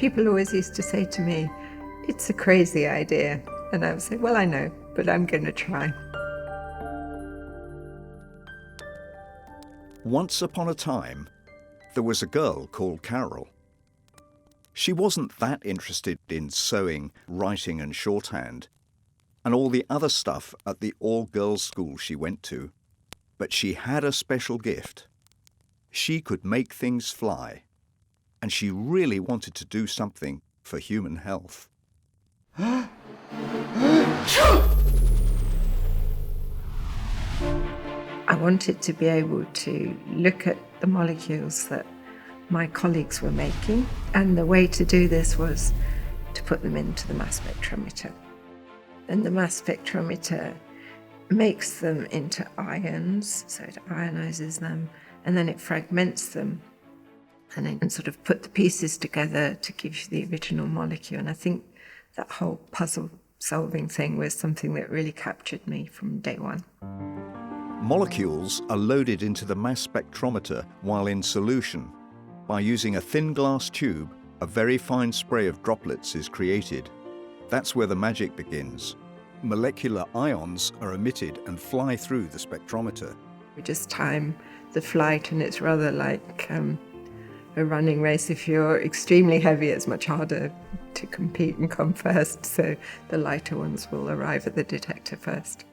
People always used to say to me, "It's a crazy idea." And I would say, "Well, I know, but I'm going to try." Once upon a time, there was a girl called Carol. She wasn't that interested in sewing, writing and shorthand, and all the other stuff at the all-girls school she went to, but she had a special gift. She could make things fly, and she really wanted to do something for human health. I wanted to be able to look at the molecules that my colleagues were making, and the way to do this was to put them into the mass spectrometer. And the mass spectrometer makes them into ions, so it ionizes them, and then it fragments them, and then sort of put the pieces together to give you the original molecule. And I think that whole puzzle-solving thing was something that really captured me from day one. Molecules are loaded into the mass spectrometer while in solution. By using a thin glass tube, a very fine spray of droplets is created. That's where the magic begins. Molecular ions are emitted and fly through the spectrometer. We just time the flight, and it's rather like a running race. If you're extremely heavy, it's much harder to compete and come first, so the lighter ones will arrive at the detector first.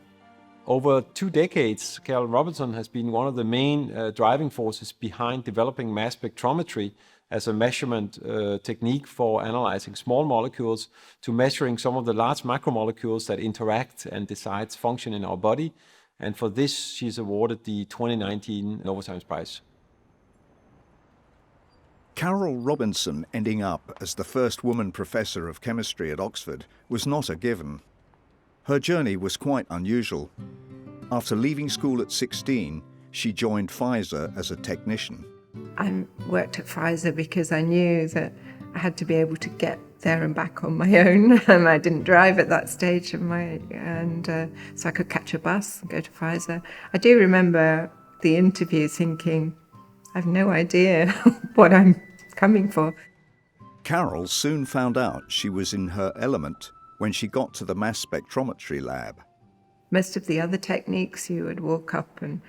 Over 2 decades, Carol Robertson has been one of the main driving forces behind developing mass spectrometry as a measurement technique for analyzing small molecules to measuring some of the large macromolecules that interact and decide function in our body. And for this, she's awarded the 2019 Novozymes Prize. Carol Robertson ending up as the first woman professor of chemistry at Oxford was not a given. Her journey was quite unusual. After leaving school at 16, she joined Pfizer as a technician. I worked at Pfizer because I knew that I had to be able to get there and back on my own, and I didn't drive at that stage of so I could catch a bus and go to Pfizer. I do remember the interview thinking, I have no idea what I'm coming for. Carol soon found out she was in her element when she got to the mass spectrometry lab. Most of the other techniques, you would walk up and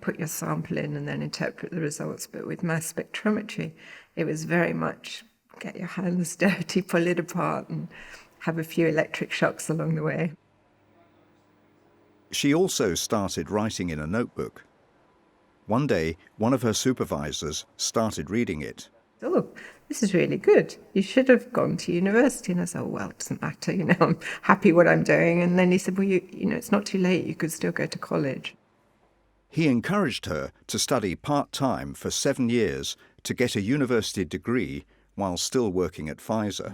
put your sample in and then interpret the results. But with mass spectrometry, it was very much get your hands dirty, pull it apart, and have a few electric shocks along the way. She also started writing in a notebook. One day, one of her supervisors started reading it. "Oh, this is really good. You should have gone to university." And I said, "Oh, well, it doesn't matter, I'm happy what I'm doing." And then he said, "Well, it's not too late. You could still go to college." He encouraged her to study part-time for 7 years to get a university degree while still working at Pfizer.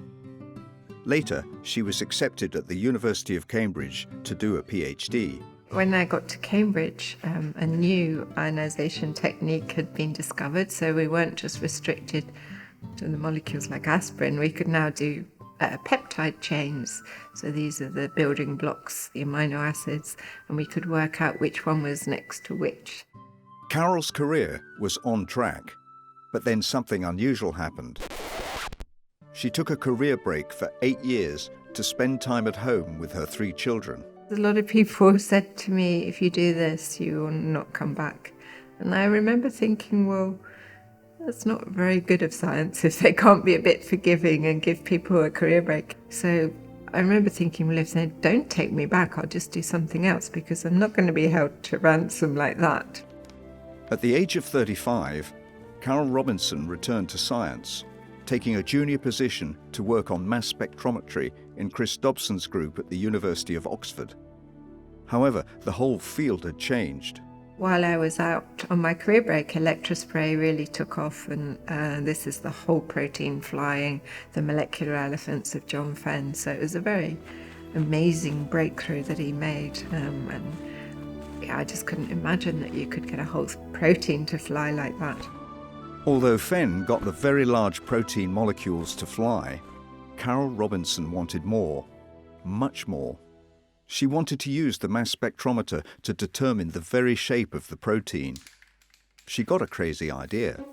Later, she was accepted at the University of Cambridge to do a PhD. When I got to Cambridge, a new ionization technique had been discovered, so we weren't just restricted to the molecules like aspirin. We could now do peptide chains. So these are the building blocks, the amino acids, and we could work out which one was next to which. Carol's career was on track, but then something unusual happened. She took a career break for 8 years to spend time at home with her 3 children. A lot of people said to me, "If you do this, you will not come back." And I remember thinking, well, that's not very good of science if they can't be a bit forgiving and give people a career break. So I remember thinking, well, if they don't take me back, I'll just do something else, because I'm not going to be held to ransom like that. At the age of 35, Carol Robertson returned to science, taking a junior position to work on mass spectrometry in Chris Dobson's group at the University of Oxford. However, the whole field had changed. While I was out on my career break, electrospray really took off, and this is the whole protein flying, the molecular elephants of John Fenn. So it was a very amazing breakthrough that he made. I just couldn't imagine that you could get a whole protein to fly like that. Although Fenn got the very large protein molecules to fly, Carol Robertson wanted more, much more. She wanted to use the mass spectrometer to determine the very shape of the protein. She got a crazy idea.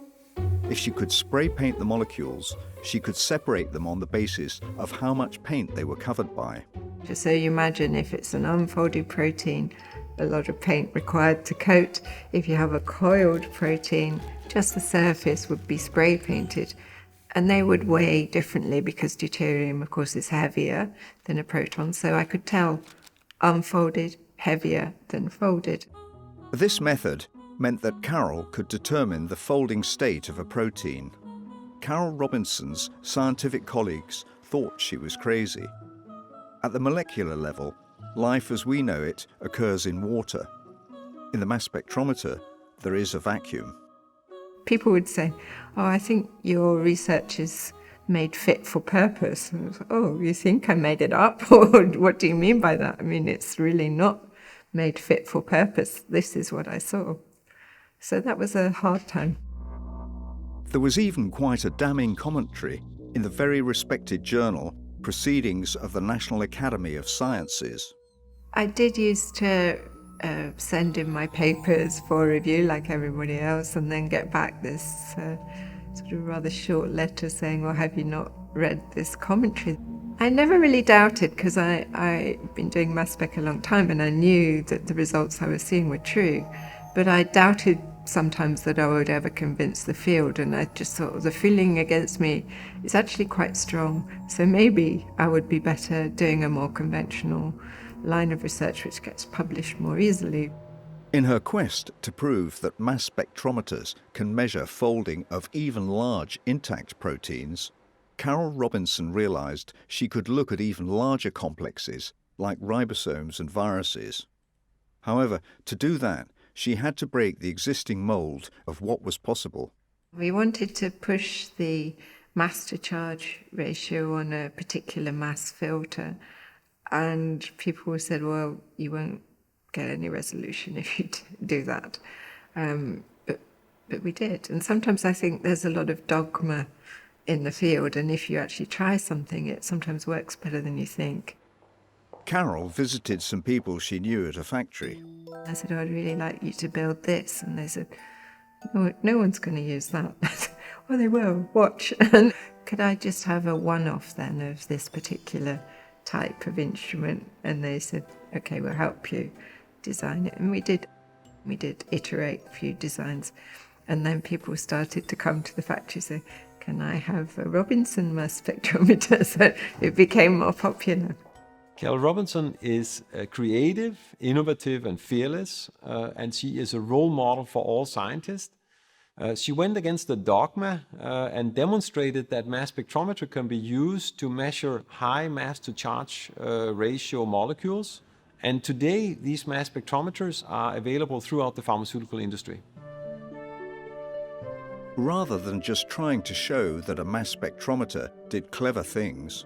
if she could spray paint the molecules, she could separate them on the basis of how much paint they were covered by. So you imagine if it's an unfolded protein, a lot of paint required to coat. If you have a coiled protein, just the surface would be spray painted. And they would weigh differently because deuterium, of course, is heavier than a proton. So I could tell unfolded, heavier than folded. This method meant that Carol could determine the folding state of a protein. Carol Robinson's scientific colleagues thought she was crazy. At the molecular level, life as we know it occurs in water. In the mass spectrometer, there is a vacuum. People would say, "Oh, I think your research is made fit for purpose." And I was, "Oh, you think I made it up?" Or what do you mean by that? I mean, it's really not made fit for purpose. This is what I saw. So that was a hard time. There was even quite a damning commentary in the very respected journal Proceedings of the National Academy of Sciences. I did used to send in my papers for review like everybody else and then get back this sort of rather short letter saying, "Well, have you not read this commentary?" I never really doubted because I've been doing mass spec a long time and I knew that the results I was seeing were true, but I doubted sometimes that I would ever convince the field, and I just thought the feeling against me is actually quite strong, so maybe I would be better doing a more conventional line of research which gets published more easily. In her quest to prove that mass spectrometers can measure folding of even large intact proteins, Carol Robinson realized she could look at even larger complexes like ribosomes and viruses. However, to do that, she had to break the existing mold of what was possible. We wanted to push the mass to charge ratio on a particular mass filter, and people said, "Well, you won't get any resolution if you do that." But we did. And sometimes I think there's a lot of dogma in the field, and if you actually try something, it sometimes works better than you think. Carol visited some people she knew at a factory. I said, "Oh, I'd really like you to build this." And they said, no one's going to use that. I said, "Well, they will. Watch." And could I just have a one-off then of this particular type of instrument? And they said, "Okay, we'll help you design it." And we did iterate a few designs. And then people started to come to the factory and say, "Can I have a Robertson mass spectrometer?" So it became more popular. Carol Robertson is creative, innovative, and fearless, and she is a role model for all scientists. She went against the dogma and demonstrated that mass spectrometry can be used to measure high mass-to-charge ratio molecules. And today, these mass spectrometers are available throughout the pharmaceutical industry. Rather than just trying to show that a mass spectrometer did clever things,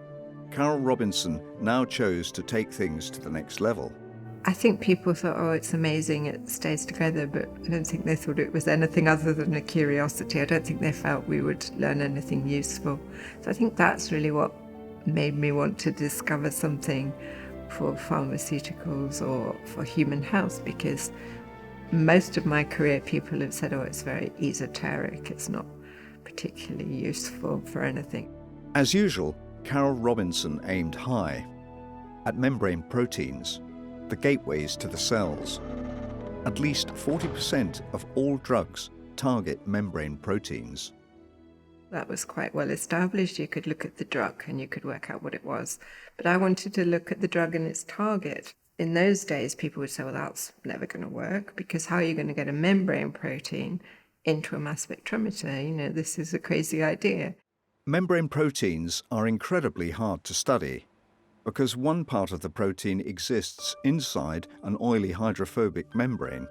Carol Robinson now chose to take things to the next level. I think people thought, "Oh, it's amazing, it stays together," but I don't think they thought it was anything other than a curiosity. I don't think they felt we would learn anything useful. So I think that's really what made me want to discover something for pharmaceuticals or for human health, because most of my career people have said, "Oh, it's very esoteric, it's not particularly useful for anything." As usual, Carol Robinson aimed high at membrane proteins, the gateways to the cells. At least 40% of all drugs target membrane proteins. That was quite well established. You could look at the drug and you could work out what it was. But I wanted to look at the drug and its target. In those days, people would say, "Well, that's never going to work, because how are you going to get a membrane protein into a mass spectrometer? You know, this is a crazy idea." Membrane proteins are incredibly hard to study because one part of the protein exists inside an oily hydrophobic membrane,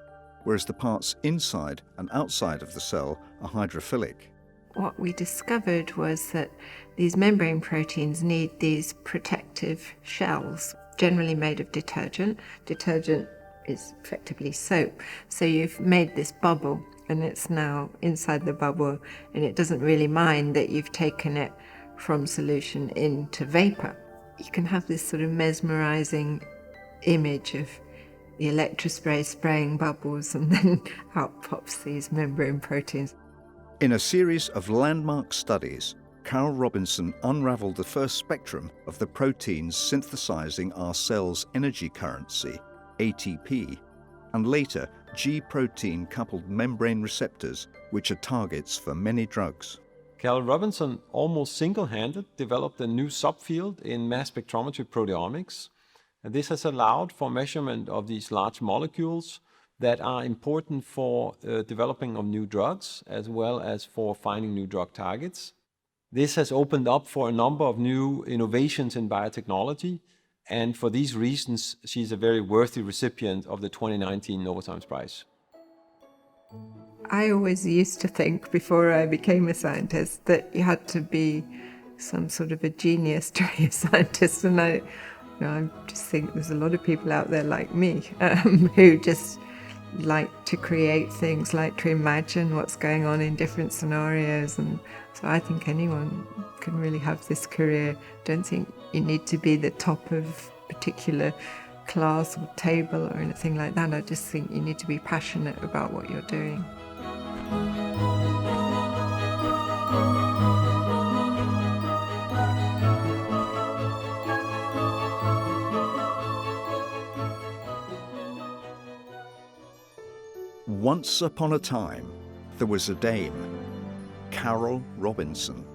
whereas the parts inside and outside of the cell are hydrophilic. What we discovered was that these membrane proteins need these protective shells, generally made of detergent. Detergent is effectively soap. So you've made this bubble, and it's now inside the bubble, and it doesn't really mind that you've taken it from solution into vapor. You can have this sort of mesmerizing image of the electrospray spraying bubbles, and then out pops these membrane proteins. In a series of landmark studies, Carol Robertson unraveled the first spectrum of the proteins synthesizing our cell's energy currency, ATP, and later G-protein coupled membrane receptors, which are targets for many drugs. Carol Robertson almost single-handed developed a new subfield in mass spectrometry proteomics. And this has allowed for measurement of these large molecules that are important for developing of new drugs, as well as for finding new drug targets. This has opened up for a number of new innovations in biotechnology, and for these reasons, she's a very worthy recipient of the 2019 Novozymes Prize. I always used to think, before I became a scientist, that you had to be some sort of a genius to be a scientist, and I just think there's a lot of people out there like me who just like to create things, like to imagine what's going on in different scenarios, and so I think anyone can really have this career. Don't think you need to be the top of a particular class or table or anything like that. I just think you need to be passionate about what you're doing. Once upon a time, there was a dame, Carol Robertson.